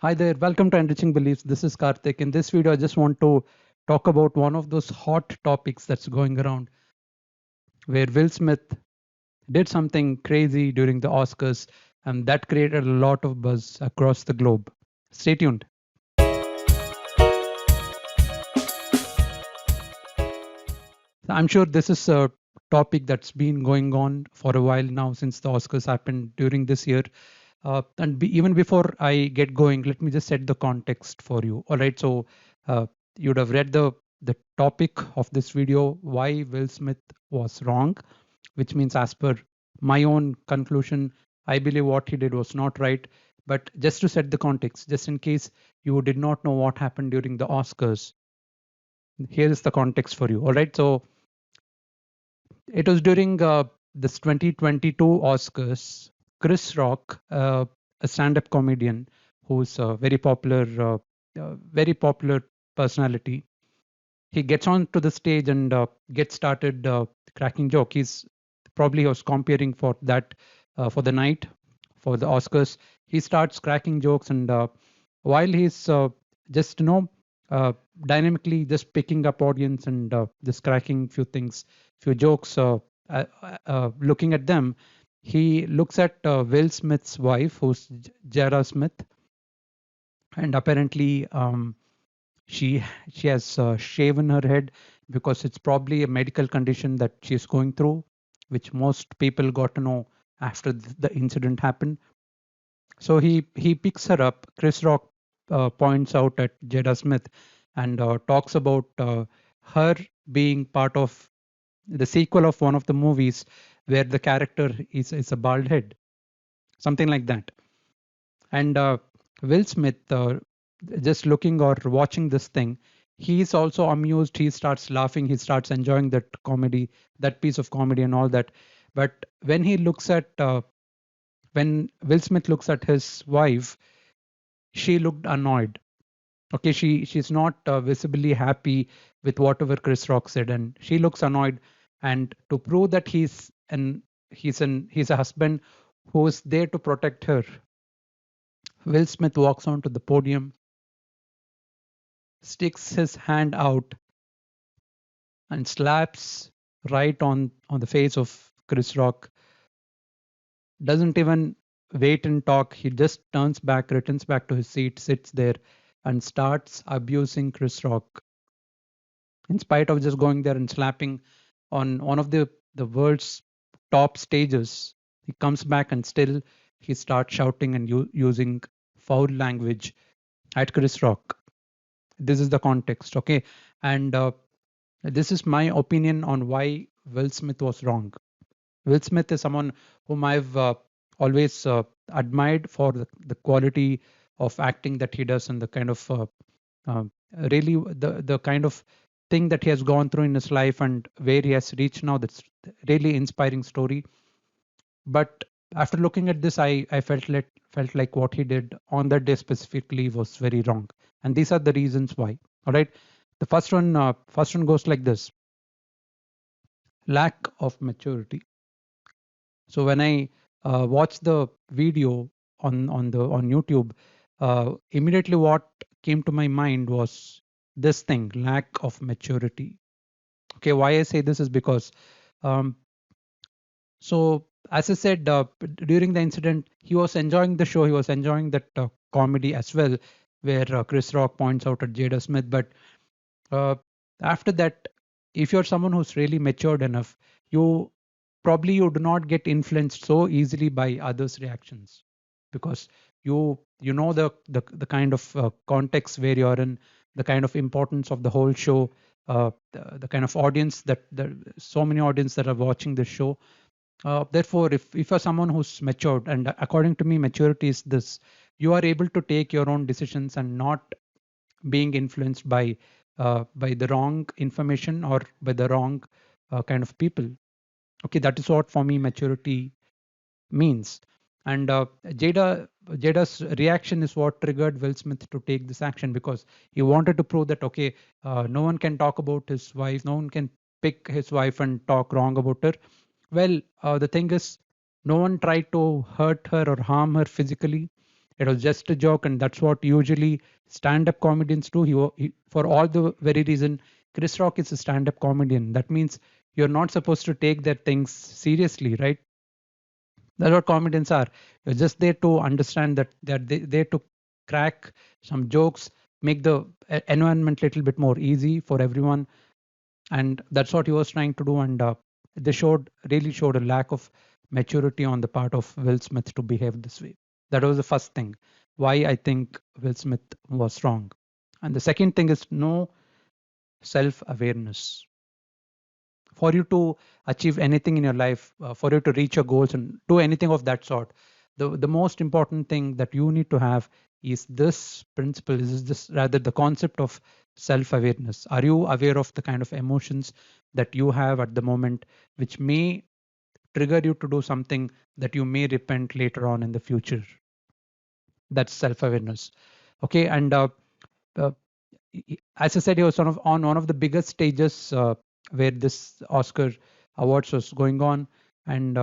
Hi there, welcome to Enriching Beliefs. This is Karthik. In this video, I just want to talk about one of those hot topics that's going around where Will Smith did something crazy during the Oscars, and that created a lot of buzz across the globe. Stay tuned. I'm sure this is a topic that's been going on for a while now since the Oscars happened during this year. Even before I get going, let me just set the context for you. All right, so you'd have read the topic of this video, why Will Smith was wrong, which means as per my own conclusion, I believe what he did was not right. But just to set the context, just in case you did not know what happened during the Oscars, here is the context for you. All right, so it was during this 2022 Oscars. Chris Rock, a stand-up comedian who's a very popular personality, he gets onto the stage and gets started cracking joke. He was comparing for that for the night for the Oscars. He starts cracking jokes and while he's just uh, dynamically just picking up audience and just cracking few jokes, looking at them, he looks at Will Smith's wife, who's Jada Smith, and apparently she she has shaven her head because it's probably a medical condition that she's going through, which most people got to know after the incident happened. So he picks her up. Chris Rock points out at Jada Smith and talks about her being part of the sequel of one of the movies where the character is a bald head, something like that. And Will Smith, just looking or watching this thing, he's also amused. He starts laughing. He starts enjoying that comedy, that piece of comedy, and all that. But when Will Smith looks at his wife, she looked annoyed. Okay, she's not visibly happy with whatever Chris Rock said, and she looks annoyed. And to prove that he's a husband who's there to protect her, Will Smith walks onto the podium, sticks his hand out, and slaps right on the face of Chris Rock. Doesn't even wait and talk. He just turns back, returns back to his seat, sits there, and starts abusing Chris Rock. In spite of just going there and slapping on one of the world's top stages, he comes back and still he starts shouting and using foul language at Chris Rock. This is the context, okay? And this is my opinion on why Will Smith was wrong. Will Smith is someone whom I've always admired for the quality of acting that he does and the kind of uh, really the kind of thing that he has gone through in his life and where he has reached now. That's really inspiring story. But after looking at this, I felt like what he did on that day specifically was very wrong, and these are the reasons why. All right, the first one goes like this: lack of maturity. So when I watched the video on YouTube, immediately what came to my mind was this thing: lack of maturity. Okay, why I say this is because um, so as I said, during the incident, he was enjoying the show. He was enjoying that comedy as well, where Chris Rock points out at Jada Smith. But uh, after that, if you're someone who's really matured enough, you do not get influenced so easily by others' reactions because you know the kind of context where you're in, the kind of importance of the whole show, the kind of audience that there so many audience that are watching this show. Therefore, if you're someone who's matured, and according to me, maturity is this: you are able to take your own decisions and not being influenced by the wrong information or by the wrong kind of people. Okay, that is what for me maturity means. And Jada's reaction is what triggered Will Smith to take this action because he wanted to prove that okay, no one can talk about his wife, no one can pick his wife and talk wrong about her. Well, the thing is, no one tried to hurt her or harm her physically. It was just a joke, and that's what usually stand-up comedians do. For all the very reason, Chris Rock is a stand-up comedian. That means you're not supposed to take their things seriously, right? That's what comedians are. You're just there to understand that they're there to crack some jokes, make the environment a little bit more easy for everyone, and that's what he was trying to do. And they really showed a lack of maturity on the part of Will Smith to behave this way. That was the first thing why I think Will Smith was wrong. And the second thing is no self awareness. For you to achieve anything in your life, for you to reach your goals and do anything of that sort, the most important thing that you need to have is this principle, is this rather the concept of self awareness. Are you aware of the kind of emotions that you have at the moment, which may trigger you to do something that you may repent later on in the future? That's self awareness. Okay. And uh, as I said, he was on one of the biggest stages where this Oscar awards was going on. And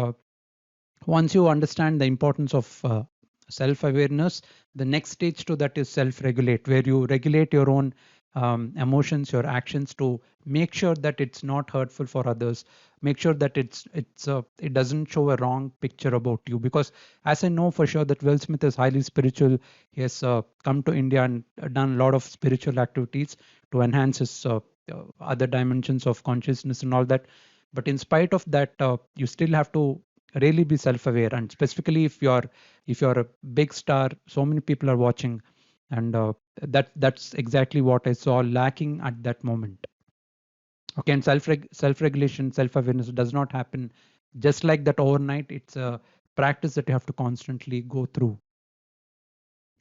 once you understand the importance of self awareness, the next stage to that is self regulate, where you regulate your own emotions, your actions, to make sure that it's not hurtful for others, make sure that it doesn't show a wrong picture about you. Because as I know for sure that Will Smith is highly spiritual. He has come to India and done a lot of spiritual activities to enhance his other dimensions of consciousness and all that. But in spite of that, you still have to really be self-aware, and specifically if you're a big star, so many people are watching. And that's exactly what I saw lacking at that moment. Okay. And self-regulation, self-awareness does not happen just like that overnight. It's a practice that you have to constantly go through.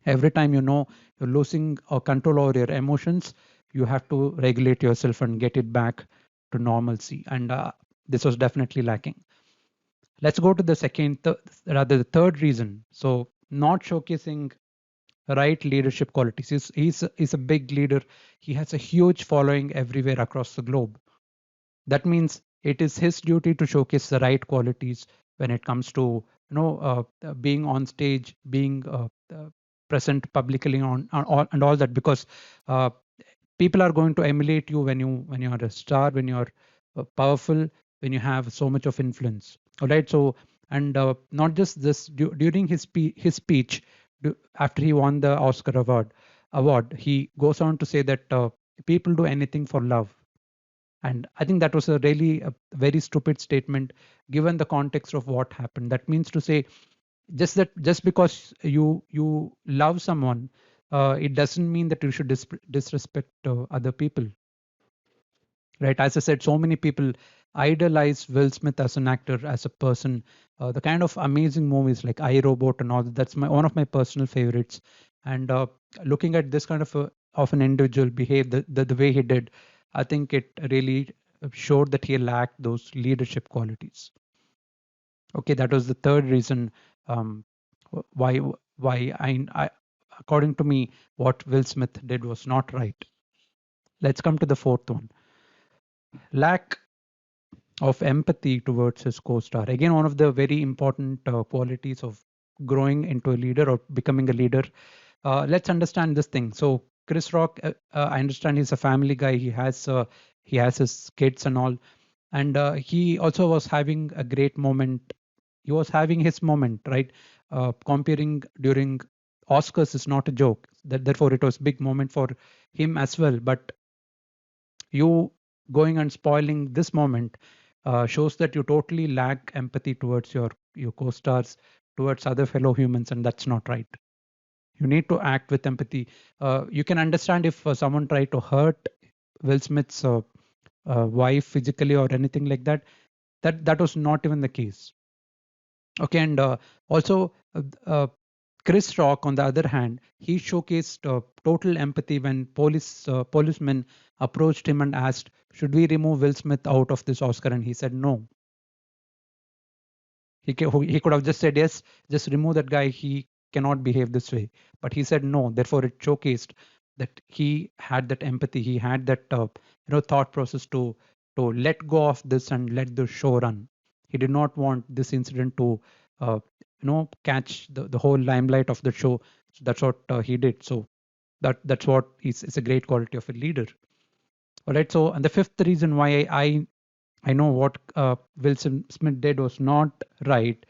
Every time you know you're losing control over your emotions, you have to regulate yourself and get it back to normalcy. And this was definitely lacking. Let's go to the rather the third reason. So not showcasing right leadership qualities. He's a big leader. He has a huge following everywhere across the globe. That means it is his duty to showcase the right qualities when it comes to being on stage, being present publicly and all that. Because uh, people are going to emulate you when you are a star, when you are powerful, when you have so much of influence. All right. So and not just this, during his speech, after he won the Oscar award, he goes on to say that people do anything for love. And I think that was a very stupid statement given the context of what happened. That means to say just because you love someone, it doesn't mean that you should disrespect other people, right? As I said, so many people idolize Will Smith as an actor, as a person. The kind of amazing movies like I Robot and all that, that's one of my personal favorites. And looking at this kind of an individual behave the way he did, I think it really showed that he lacked those leadership qualities. Okay, that was the third reason why I according to me, what Will Smith did was not right. Let's come to the fourth one: lack of empathy towards his co-star. Again, one of the very important qualities of growing into a leader or becoming a leader. Let's understand this thing. So Chris Rock, I understand he's a family guy. He has his kids and all, and he also was having a great moment. He was having his moment, right? Comparing during Oscars is not a joke. Therefore, it was big moment for him as well. But you going and spoiling this moment shows that you totally lack empathy towards your co-stars, towards other fellow humans, and that's not right. You need to act with empathy. You can understand if someone tried to hurt Will Smith's wife physically or anything like that. That was not even the case. Okay. And also Chris Rock, on the other hand, he showcased total empathy when policemen approached him and asked, "Should we remove Will Smith out of this Oscar?" And he said no. He could have just said yes, just remove that guy. He cannot behave this way. But he said no. Therefore, it showcased that he had that empathy. He had that thought process to let go of this and let the show run. He did not want this incident to catch the whole limelight of the show. So that's what he did. So that's what is a great quality of a leader. All right. So, and the fifth reason why I know what Wilson Smith did was not right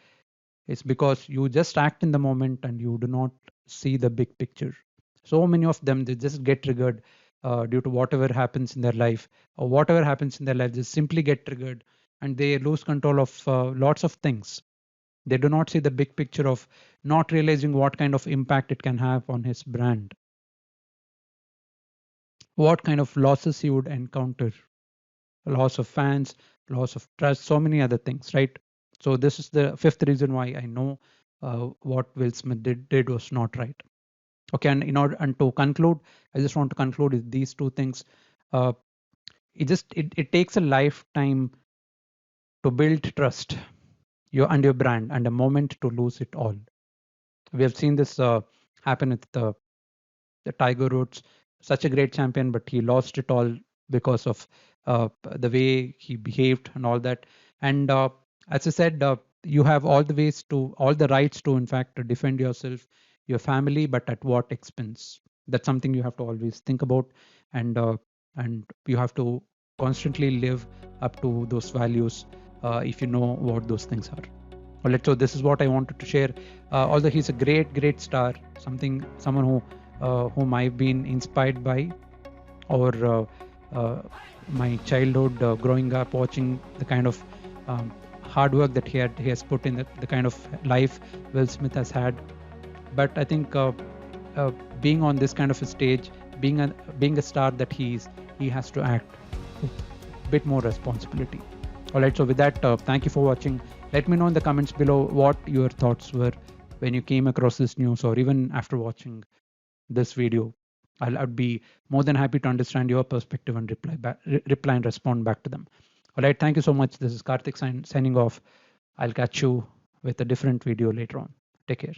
is because you just act in the moment and you do not see the big picture. So many of them, they just get triggered due to whatever happens in their life, or whatever happens in their life, just simply get triggered, and they lose control of lots of things. They do not see the big picture of not realizing what kind of impact it can have on his brand, what kind of losses he would encounter, loss of fans, loss of trust, so many other things, right? So this is the fifth reason why I know what Will Smith did was not right. Okay, and in order and to conclude, I just want to conclude with these two things. Uh, it takes a lifetime to build trust, your brand, and a moment to lose it all. We have seen this happen with the Tiger Woods, such a great champion, but he lost it all because of the way he behaved and all that. And as I said, you have all the rights to, in fact, to defend yourself, your family, but at what expense? That's something you have to always think about, and you have to constantly live up to those values if you know what those things are. All right, so this is what I wanted to share. Although he's a great star, someone whom I've been inspired by, or my childhood growing up watching the kind of um, hard work that he has put in, the kind of life Will Smith has had. But I think uh, being on this kind of a stage, being a star that he has to act with a bit more responsibility. All right, so with that, thank you for watching. Let me know in the comments below what your thoughts were when you came across this news, or even after watching this video. I'd be more than happy to understand your perspective and reply and respond back to them. All right, thank you so much. This is Karthik signing off. I'll catch you with a different video later on. Take care.